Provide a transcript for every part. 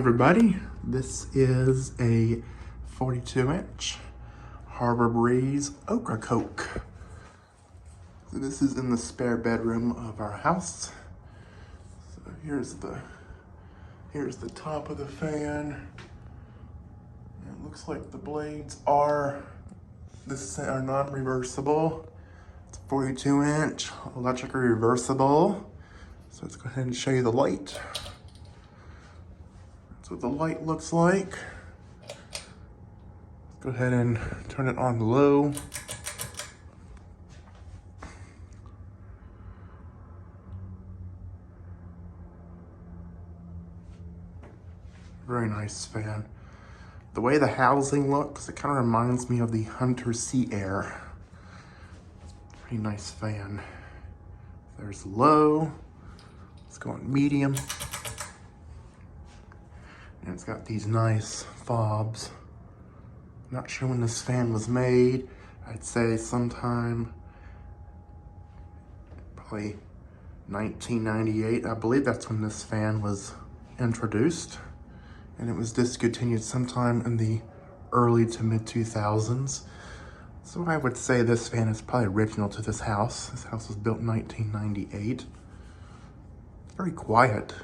Everybody, this is a 42-inch Harbor Breeze Ocracoke. So this is in the spare bedroom of our house. So here's the top of the fan. It looks like the blades are non-reversible. It's 42-inch, electrically reversible. So let's go ahead and show you the light. That's what the light looks like. Let's go ahead and turn it on low. Very nice fan. The way the housing looks, it kind of reminds me of the Hunter Sea Air. Pretty nice fan. There's low. Let's go on medium. And it's got these nice fobs. Not sure when this fan was made. I'd say sometime, probably 1998. I believe that's when this fan was introduced. And it was discontinued sometime in the early to mid 2000s. So I would say this fan is probably original to this house. This house was built in 1998. It's very quiet.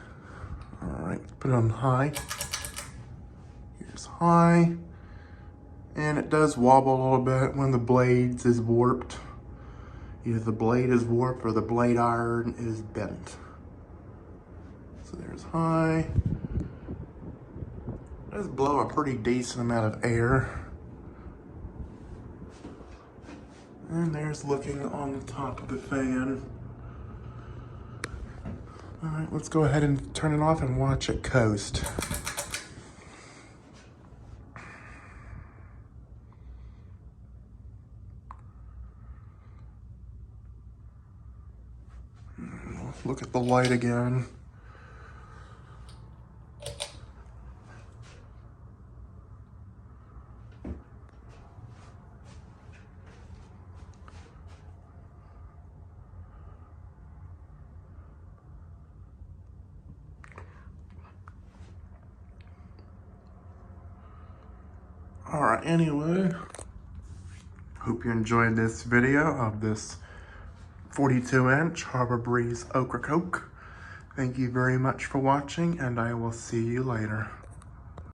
All right, let's put it on high. Here's high. And it does wobble a little bit when the blades is warped. Either the blade is warped or the blade iron is bent. So there's high. It does blow a pretty decent amount of air. And there's looking on the top of the fan. All right, let's go ahead and turn it off and watch it coast. Look at the light again. All right, anyway, hope you enjoyed this video of this 42-inch Harbor Breeze Ocracoke. Thank you very much for watching, and I will see you later.